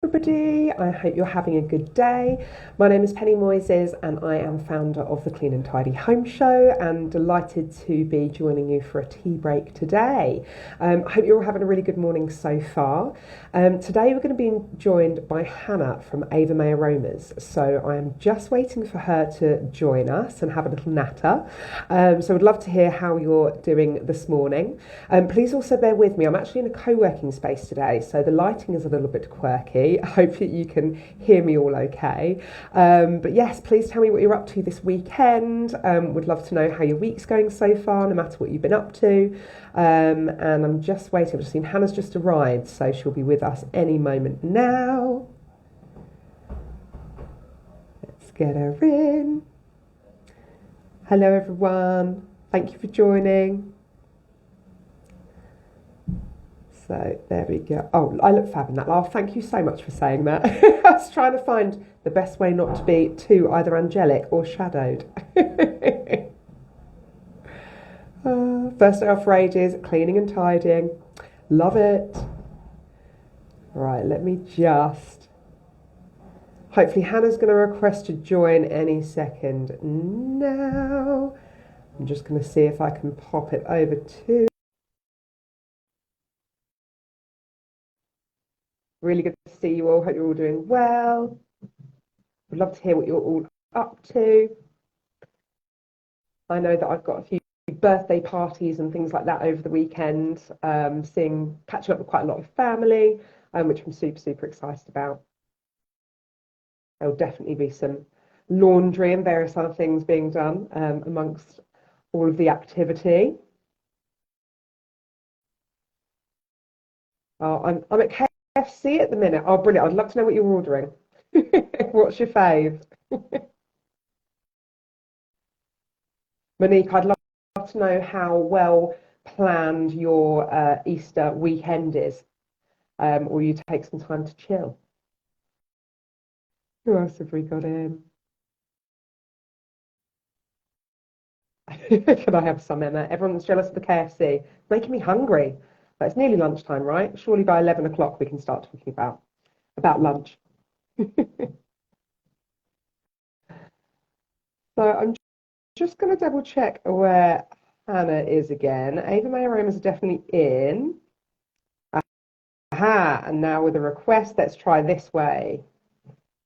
everybody. I hope you're having a good day. My name is Penny Moises and I am founder of the Clean and Tidy Home Show and delighted to be joining you for a tea break today. I hope you're all having a really good morning so far. Today we're going to be joined by Hannah from Ava May Aromas. So I am just waiting for her to join us and have a little natter. So I'd love to hear how you're doing this morning. Please also bear with me. I'm actually in a co-working space today, so the lighting is a little bit quirky. I hope that you can hear me all okay. But yes, please tell me what you're up to this weekend. Would love to know how your week's going so far, no matter what you've been up to. And I'm just waiting. I've just seen Hannah's just arrived, so she'll be with us any moment now. Let's get her in. Hello everyone. Thank you for joining. So there we go. Oh, I look fab in that laugh. Thank you so much for saying that. I was trying to find the best way not to be too either angelic or shadowed. First day off for ages, cleaning and tidying. Love it. Right, let me just... Hopefully Hannah's going to request to join any second now. I'm just going to see if I can pop it over to... Really good to see you all. Hope you're all doing well. Would love to hear what you're all up to. I know that I've got a few birthday parties and things like that over the weekend. Catching up with quite a lot of family, which I'm super excited about. There'll definitely be some laundry and various other things being done amongst all of the activity. I'm at KFC at the minute. Oh, brilliant. I'd love to know what you're ordering. What's your fave? Monique, I'd love to know how well planned your Easter weekend is, or you take some time to chill. Who else have we got in? Can I have some, Emma? Everyone's jealous of the KFC. It's making me hungry. But it's nearly lunchtime, right? Surely by 11 o'clock we can start talking about lunch. So I'm just going to double check where Hannah is again. Ava May Aromas are definitely in. Aha, and now with a request, let's try this way.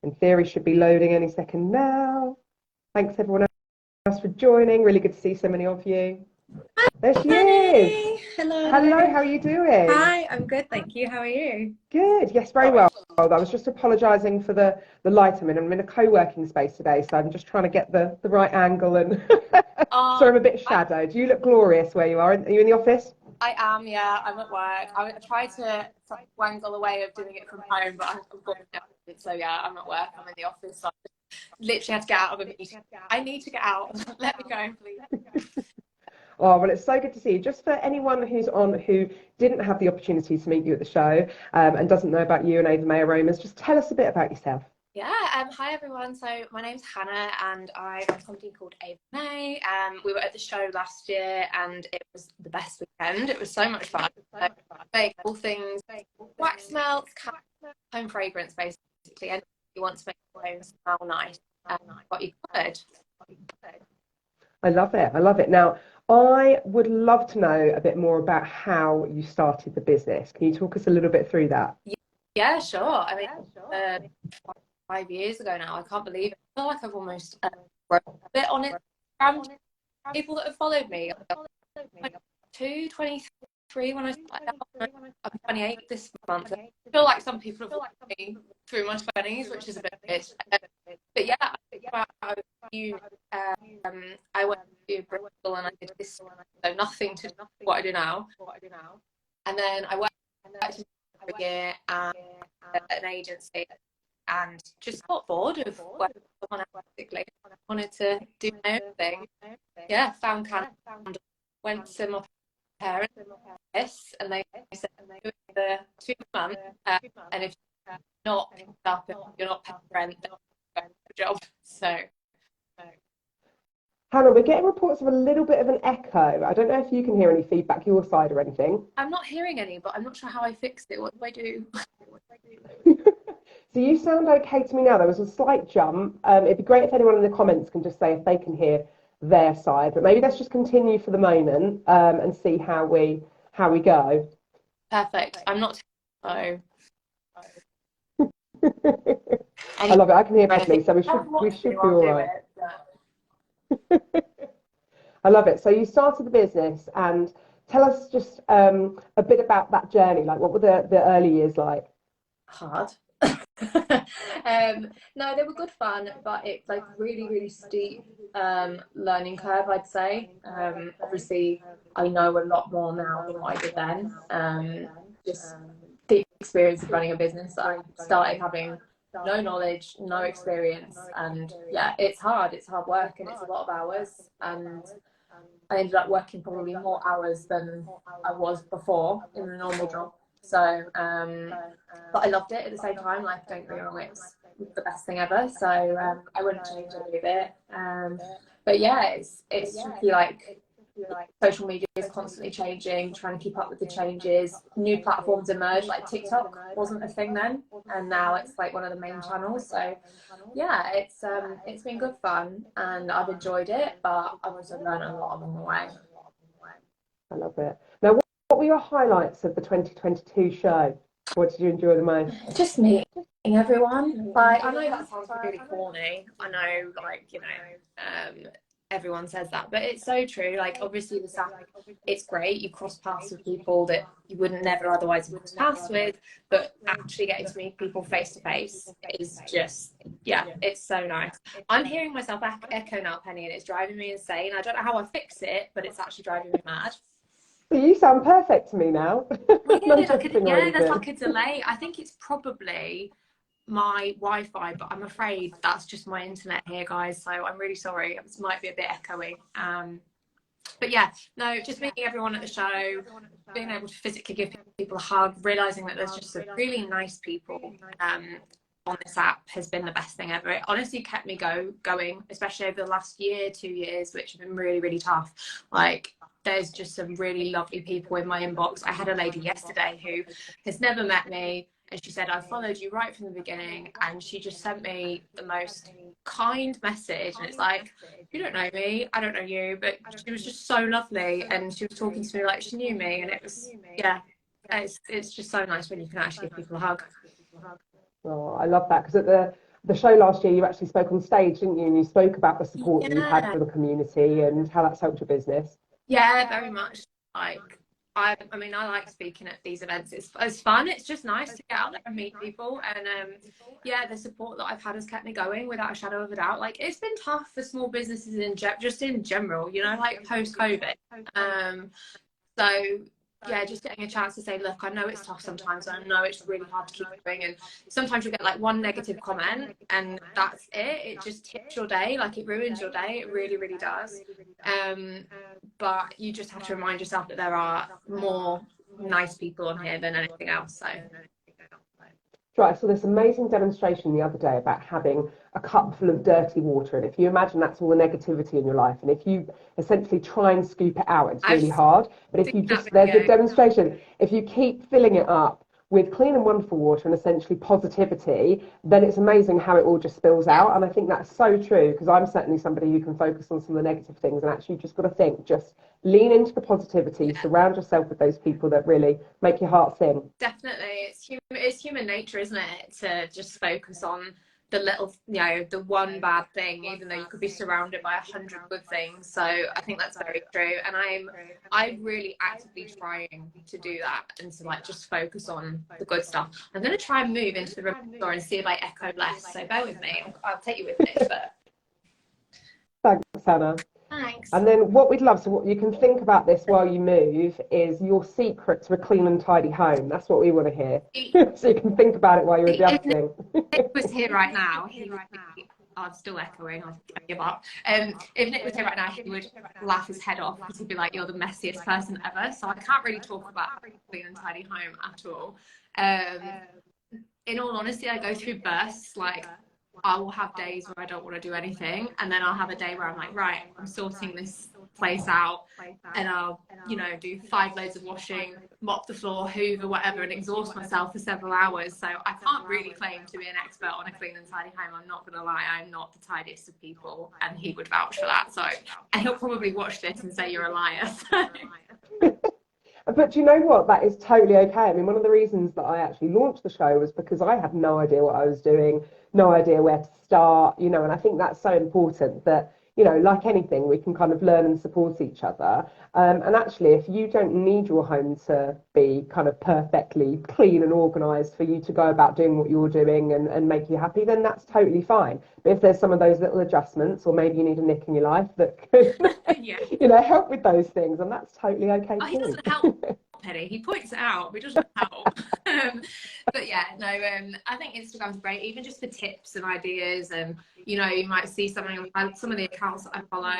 In theory, should be loading any second now. Thanks everyone else for joining. Really good to see so many of you. There she is. Hello. Hello, how are you doing? Hi, I'm good, thank you. How are you? Good, yes, very well. I was just apologising for the light I'm in. I'm in a co-working space today, so I'm just trying to get the right angle and so I'm a bit shadowed. You look glorious where you are. Are you in the office? I am, yeah. I'm at work. I try to wangle a way of doing it from home, but I'm going to. So yeah, I'm at work. I'm in the office. So I literally had to get out of a meeting. I need to get out. Let me go, please. Oh, well, it's so good to see you. Just for anyone who's on who didn't have the opportunity to meet you at the show and doesn't know about you and Ava May Aromas, just tell us a bit about yourself. Yeah, hi everyone. So my name's Hannah and I run a company called Ava May. We were at the show last year and it was the best weekend. It was so much fun. Like all things, wax melts, home fragrance basically. And you want to make your home smell nice. Got you covered. I love it. I love it. Now, I would love to know a bit more about how you started the business. Can you talk us a little bit through that? Yeah, sure. I mean, 5 years ago now. I can't believe it. I feel like I've almost wrote a bit on it. People that have followed me, like 23 when I started. I'm 28 this month. I feel like some people have followed me through my 20s, which is a bit weird. But yeah, I went to Bristol and I did this, so nothing to what I do now. And then I worked for a year at an agency and just got bored of working for someone else, basically. I wanted to do my own thing. Yeah, found Canada, went to my parents and they said do it for 2 months and if you're not picked up, if you're not paying rent, then you're going for a job. So Hannah, we're getting reports of a little bit of an echo. I don't know if you can hear any feedback your side or anything. I'm not hearing any, but I'm not sure how I fixed it. What do I do? Do you sound okay to me now? There was a slight jump. It'd be great if anyone in the comments can just say if they can hear their side, but maybe let's just continue for the moment and see how we go. Perfect. I'm not so I love it. I can hear or anything. properly, so we I should don't want we to do, should be I'll all do right. it. But I love it. So you started the business, and tell us just a bit about that journey. Like, what were the early years like? hard. No, they were good fun, but it's like really, really steep learning curve, I'd say. Obviously, I know a lot more now than what I did then. Just the experience of running a business, I started having no knowledge, no experience, and yeah, it's hard. It's hard work, and it's a lot of hours. And I ended up working probably more hours than I was before in a normal job. So, but I loved it at the same time. Like, don't get me wrong, it's the best thing ever. So I wouldn't change any of it. But yeah, it's tricky. Like social media is constantly changing, trying to keep up with the changes. New platforms emerge. Like TikTok wasn't a thing then, and now it's like one of the main channels. So yeah, it's been good fun, and I've enjoyed it. But I've also learned a lot along the way. I love it. Now, what were your highlights of the 2022 show? What did you enjoy the most? Just meeting everyone. Like, I know that sounds really corny. I know, like, everyone says that, but it's so true. Like, obviously, the staff, it's great. You cross paths with people that you wouldn't never otherwise have crossed paths with, but actually getting to meet people face to face is just, yeah, it's so nice. I'm hearing myself echo now, Penny, and it's driving me insane. I don't know how I fix it, but it's actually driving me mad. So you sound perfect to me now. No Weird. testing or Yeah, there's like anything. a delay. I think it's probably my Wi-Fi, but I'm afraid that's just my internet here, guys. So I'm really sorry. This might be a bit echoey. But yeah, no, just meeting everyone at the show, being able to physically give people a hug, realizing that there's just some really nice people on this app has been the best thing ever. It honestly kept me going, especially over the last year, 2 years, which have been really, really tough. Like, there's just some really lovely people in my inbox. I had a lady yesterday who has never met me, and she said, I followed you right from the beginning, and she just sent me the most kind message. And it's like, you don't know me, I don't know you, but she was just so lovely, and she was talking to me like she knew me, and it was, yeah, it's just so nice when you can actually give people a hug. Oh, I love that because at the show last year, you actually spoke on stage, didn't you? And you spoke about the support that you've had Yeah, for the community and how that's helped your business. yeah, very much. Like, I mean, I like speaking at these events. It's fun. It's just nice to get out there and meet people. And yeah, the support that I've had has kept me going without a shadow of a doubt. Like, it's been tough for small businesses just in general, like post COVID. Um, so yeah, just getting a chance to say, look, I know it's tough sometimes, and I know it's really hard to keep going. And sometimes you get like one negative comment, and that's it. It just tips your day, like it ruins your day. It really, really does. Um, but you just have to remind yourself that there are more nice people on here than anything else. So Right, I saw this amazing demonstration the other day about having a cup full of dirty water. And if you imagine that's all the negativity in your life, and if you essentially try and scoop it out, it's I've really hard. But if seen you that just, there's the video. demonstration, if you keep filling it up with clean and wonderful water and essentially positivity, then it's amazing how it all just spills Yeah, out. And I think that's so true because I'm certainly somebody who can focus on some of the negative things and actually just got to think, just lean into the positivity, yeah. surround yourself with those people that really make your heart sing. Definitely, it's human nature, isn't it, to just focus on the little, the one bad thing, even though you could be surrounded by 100 good things. So I think that's very true, and I'm really actively trying to do that and to like just focus on the good stuff. I'm going to try and move into the room store and see if I echo less. So bear with me. I'll take you with me, but Thanks, Hannah. thanks. And then what we'd love, so what you can think about this while you move, is your secret to a clean and tidy home. That's what we want to hear. So you can think about it while you're If adjusting. Nick was here right now, he would be. Oh, I'm still echoing. I give up. If Nick was here right now, he would laugh his head off because he'd be like, "You're the messiest person ever." So I can't really talk about clean and tidy home at all. In all honesty, I go through bursts. Like, I will have days where I don't want to do anything, and then I'll have a day where I'm like, right, I'm sorting this place out, and I'll, you know, do 5 loads of washing, mop the floor, hoover, whatever, and exhaust myself for several hours. So I can't really claim to be an expert on a clean and tidy home. I'm not going to lie, I'm not the tidiest of people, and he would vouch for that. So, and he'll probably watch this and say you're a liar. So. But do you know what? That is totally okay. I mean, one of the reasons that I actually launched the show was because I had no idea what I was doing, no idea where to start, you know, and I think that's so important that, you know, like anything, we can kind of learn and support each other. And actually, if you don't need your home to be kind of perfectly clean and organised for you to go about doing what you're doing and make you happy, then that's totally fine. But if there's some of those little adjustments, or maybe you need a nick in your life that can, Yeah. you know, help with those things, and that's totally okay too. He doesn't help, Penny. He points it out, but he doesn't help. But yeah, no, I think Instagram's great, even just for tips and ideas. And you know, you might see something on some of the accounts that I follow.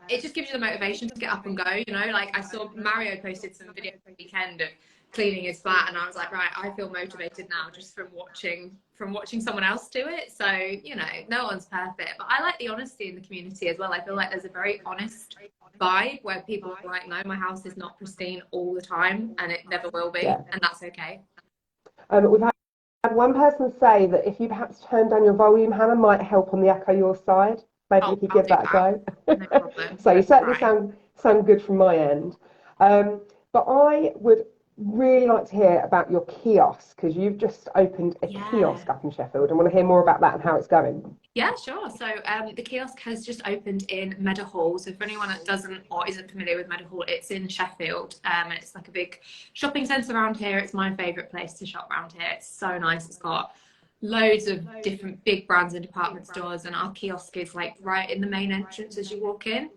It just gives you the motivation to get up and go. You know, like I saw Mario posted some video this weekend of cleaning his flat, and I was like, right, I feel motivated now just from watching someone else do it. So you know, no one's perfect, but I like the honesty in the community as well. I feel like there's a very honest vibe where people are like, no, my house is not pristine all the time, and it never will be, and that's okay. We've had one person say that if you perhaps turn down your volume, Hannah, might help on the echo your side. Maybe if you give that a go. No problem. So you certainly sound good from my end. But I would really like to hear about your kiosk, because you've just opened a kiosk up in Sheffield. I want to hear more about that and how it's going. Yeah, sure. So the kiosk has just opened in Meadowhall. So for anyone that doesn't or isn't familiar with Meadowhall, it's in Sheffield. It's like a big shopping centre around here. It's my favourite place to shop around here. It's so nice. It's got loads of different big brands and department stores, and our kiosk is like right in the main entrance as you walk in.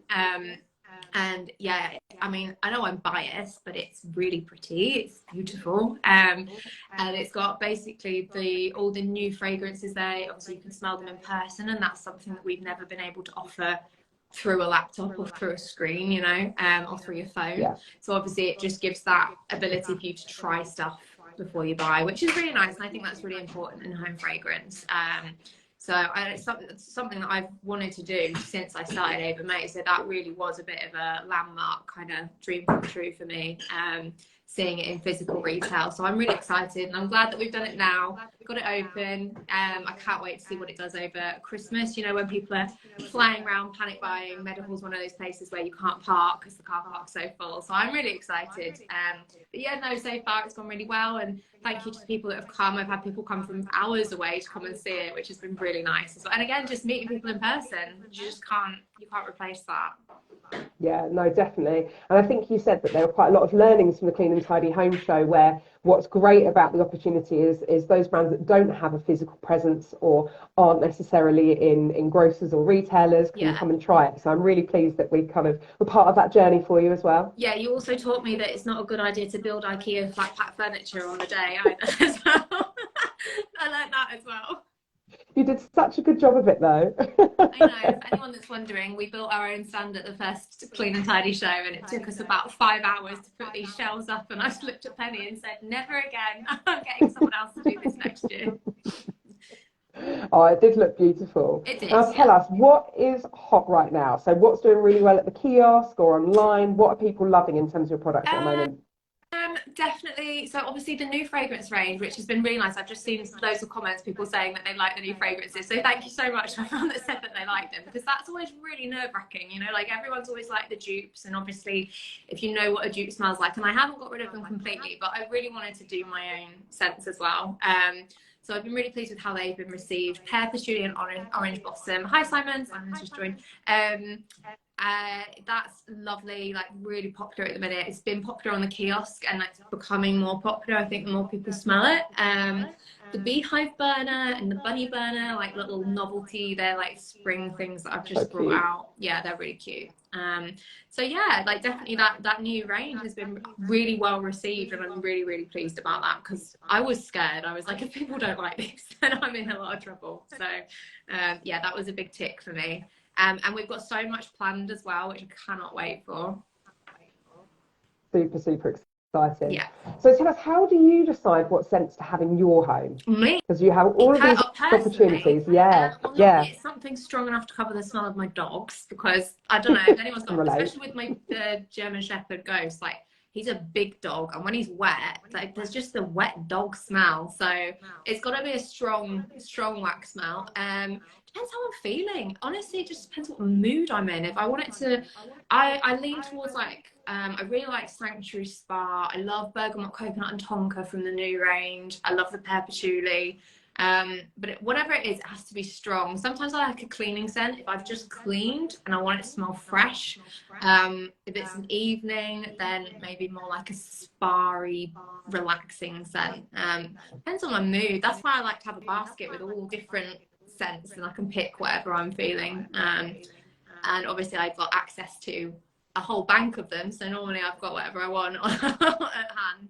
And yeah, I mean, I know I'm biased, but it's really pretty. It's beautiful. And it's got basically all the new fragrances there. Obviously, you can smell them in person, and that's something that we've never been able to offer through a laptop or through a screen, you know, or through your phone. Yeah. So obviously, it just gives that ability for you to try stuff before you buy, which is really nice. And I think that's really important in home fragrance. So it's something that I've wanted to do since I started Ava May. So that really was a bit of a landmark kind of dream come true for me, seeing it in physical retail. So I'm really excited, and I'm glad that we've done it now, got it open. I can't wait to see what it does over Christmas. You know, when people are flying around panic buying, Meadowhall's one of those places where you can't park because the car park's so full. So I'm really excited. But yeah, no, so far it's gone really well, and thank you to the people that have come. I've had people come from hours away to come and see it, which has been really nice. And again, just meeting people in person, you can't replace that. Yeah, no, definitely. And I think you said that there were quite a lot of learnings from the Clean and Tidy Home Show, where what's great about the opportunity is those brands that don't have a physical presence or aren't necessarily in grocers or retailers can come and try it. So I'm really pleased that we kind of were part of that journey for you as well. Yeah, you also taught me that it's not a good idea to build IKEA flat pack furniture on the day either. So I learned that as well. You did such a good job of it, though. I know. For anyone that's wondering, we built our own stand at the first Clean and Tidy show, and it took us about 5 hours to put these shelves up. And I just looked at Penny and said, "Never again. I'm getting someone else to do this next year." Oh, it did look beautiful. It did. Now tell us, what is hot right now? So what's doing really well at the kiosk or online? What are people loving in terms of your products at the moment? Definitely. So obviously the new fragrance range, which has been really nice. I've just seen loads of comments, people saying that they like the new fragrances. So thank you so much to everyone that said that they liked them, because that's always really nerve-wracking. You know, like everyone's always like the dupes, and obviously if you know what a dupe smells like, and I haven't got rid of them completely, but I really wanted to do my own scents as well. So I've been really pleased with how they've been received. Pear, patchouli and orange blossom. Hi Simon, Simon's just joined. That's lovely, like really popular at the minute. It's been popular on the kiosk, and it's becoming more popular. I think the more people smell it. The beehive burner and the bunny burner, like little novelty, they're like spring things that I've just brought out. Yeah, they're really cute. So yeah, like definitely that new range has been really well received, and I'm really, really pleased about that, because I was scared. I was like, if people don't like this, then I'm in a lot of trouble. So yeah, that was a big tick for me. And we've got so much planned as well, which I cannot wait for. Super, super excited. Exciting. Yeah. So tell us, how do you decide what scents to have in your home? Me, Because you have all of these personally, opportunities. Yeah, well, yeah, normally it's something strong enough to cover the smell of my dogs, because I don't know if anyone's can got, relate. especially with my German Shepherd Ghost, like he's a big dog, and when he's wet, like there's just the wet dog smell. So it's got to be a strong wax smell. Depends how I'm feeling. Honestly, it just depends what mood I'm in. If I want it to, I lean towards like I really like Sanctuary Spa. I love Bergamot Coconut and Tonka from the new range. I love the pear patchouli. But whatever it is, it has to be strong. Sometimes I like a cleaning scent if I've just cleaned and I want it to smell fresh. If it's an evening, then maybe more like a spa-y, relaxing scent. Depends on my mood. That's why I like to have a basket with all different scents, and I can pick whatever I'm feeling. And obviously I've got access to a whole bank of them, so normally I've got whatever I want at hand.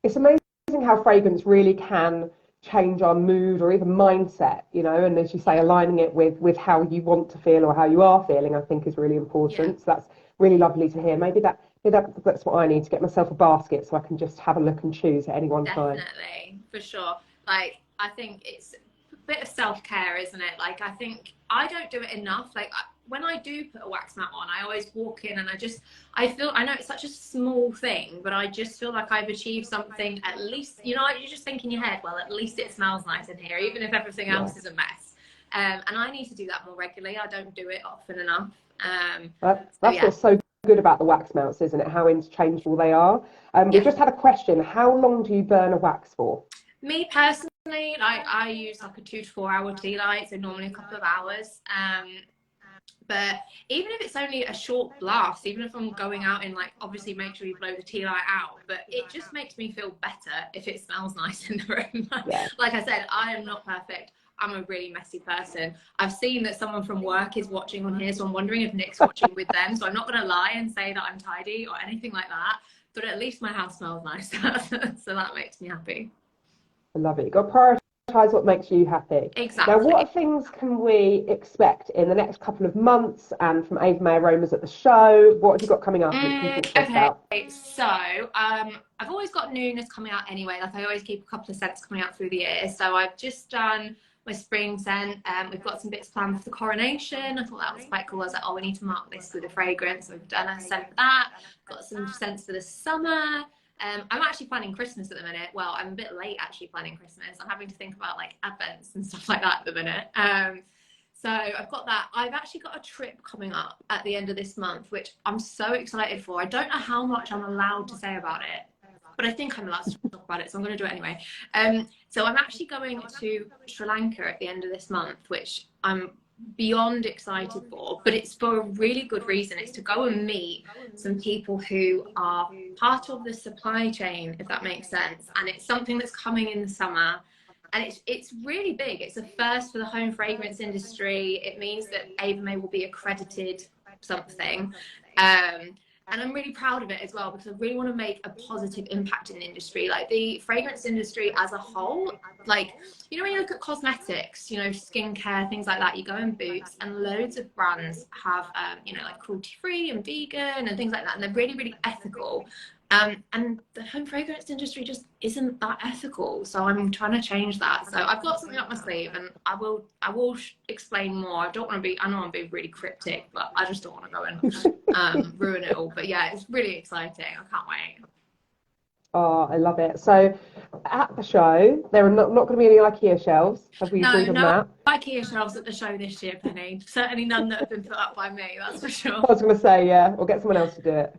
It's amazing how fragrance really can change our mood or even mindset, you know, and as you say, aligning it with how you want to feel or how you are feeling, I think is really important. Yeah. So that's really lovely to hear. Maybe that's what I need, to get myself a basket so I can just have a look and choose at any one time. Definitely, for sure. Like, I think it's a bit of self-care, isn't it? Like, I think I don't do it enough. Like, when I do put a wax mat on, I always walk in and I feel, I know it's such a small thing, but I just feel like I've achieved something. At least, you know, you just think in your head, well, at least it smells nice in here, even if everything Yeah. else is a mess. And I need to do that more regularly. I don't do it often enough. So That's yeah. what's so good about the wax melts, isn't it? How interchangeable they are. We've Yeah. just had a question. How long do you burn a wax for? Me personally, like I use like a 2 to 4 hour tea light, so normally a couple of hours. But even if it's only a short blast, even if I'm going out in, like, obviously make sure you blow the tea light out, but it just makes me feel better if it smells nice in the room. Yeah. Like I said, I am not perfect. I'm a really messy person. I've seen that someone from work is watching on here, so I'm wondering if Nick's watching with them. So I'm not going to lie and say that I'm tidy or anything like that, but at least my house smells nice. So that makes me happy. I love it. You've got to prioritise what makes you happy. Now, Exactly. what things can we expect in the next couple of months and from Ava May Aromas at the show? What have you got coming up that you can talk to us Okay, about? so I've always got newness coming out anyway. Like, I always keep a couple of scents coming out through the year. So I've just done my spring scent. We've got some bits planned for the coronation. I thought that was quite cool. I was like, oh, we need to mark this with a fragrance. So we've done a scent for that. Got some scents for the summer. I'm actually planning Christmas at the minute. Well, I'm a bit late actually planning Christmas. I'm having to think about like advents and stuff like that at the minute. So I've got that. I've actually got a trip coming up at the end of this month, which I'm so excited for. I don't know how much I'm allowed to say about it, but I think I'm allowed to talk about it, so I'm going to do it anyway. So I'm actually going to Sri Lanka at the end of this month, which I'm beyond excited for, but it's for a really good reason. It's to go and meet some people who are part of the supply chain, if that makes sense, and it's something that's coming in the summer, and it's really big. It's a first for the home fragrance industry. It means that Ava May will be accredited something, and I'm really proud of it as well, because I really want to make a positive impact in the industry. Like, the fragrance industry as a whole, like, you know, when you look at cosmetics, you know, skincare, things like that, you go in Boots and loads of brands have, you know, like cruelty-free and vegan and things like that, and they're really, really ethical. And the home fragrance industry just isn't that ethical. So I'm trying to change that. So I've got something up my sleeve, and I will explain more. I don't want to be, I know I'm being really cryptic, but I just don't want to go and ruin it all. But yeah, it's really exciting. I can't wait. Oh, I love it. So at the show, there are not going to be any IKEA shelves. Have we No, agreed on no that? IKEA shelves at the show this year, Penny. Certainly none that have been put up by me, that's for sure. I was going to say, yeah, or get someone else to do it.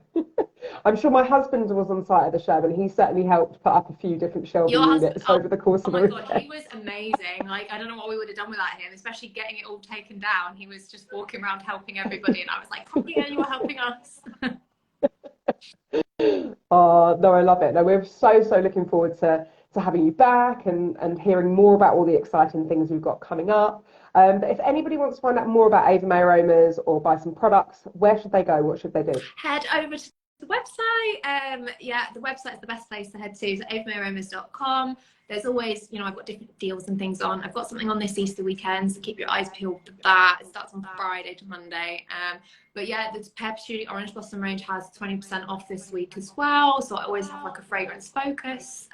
I'm sure my husband was on site at the show and he certainly helped put up a few different shelving Your husband, units over the course oh of the my God, weekend. he was amazing. Like, I don't know what we would have done without him, especially getting it all taken down. He was just walking around helping everybody, and I was like, yeah, you were helping us. Oh, no, I love it. No, we're so looking forward to having you back and hearing more about all the exciting things we've got coming up. But if anybody wants to find out more about Ava May Aromas or buy some products, where should they go? What should they do? Head over to the website. Yeah, the website's the best place to head to, so avamayaromas.com. there's always, you know, I've got different deals and things on. I've got something on this Easter weekend, so keep your eyes peeled for that. It starts on Friday to Monday. But yeah, the Pear Patchouli Orange Blossom range has 20% off this week as well. So I always have like a fragrance focus.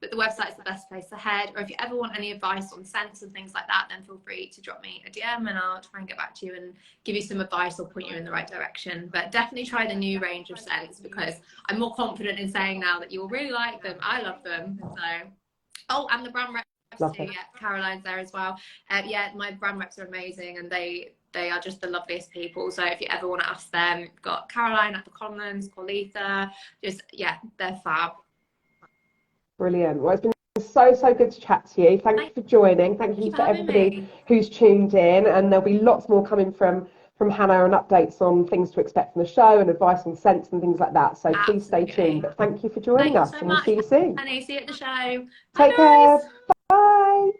But the website is the best place to head. Or if you ever want any advice on scents and things like that, then feel free to drop me a DM and I'll try and get back to you and give you some advice or point you in the right direction. But definitely try the new range of scents, because I'm more confident in saying now that you'll really like them. I love them. So, oh, and the brand reps too. Yeah, Caroline's there as well. Yeah, my brand reps are amazing, and they are just the loveliest people. So if you ever want to ask them, you've got Caroline at the Commons, Corletha, just, yeah, they're fab. Brilliant. Well, it's been so good to chat to you. Thank you for joining. Thank you for everybody who's tuned in, and there'll be lots more coming from Hannah and updates on things to expect from the show and advice on scents and things like that. So please stay tuned. But thank you for joining us, and we'll see you soon. And see you at the show. Take care. Bye.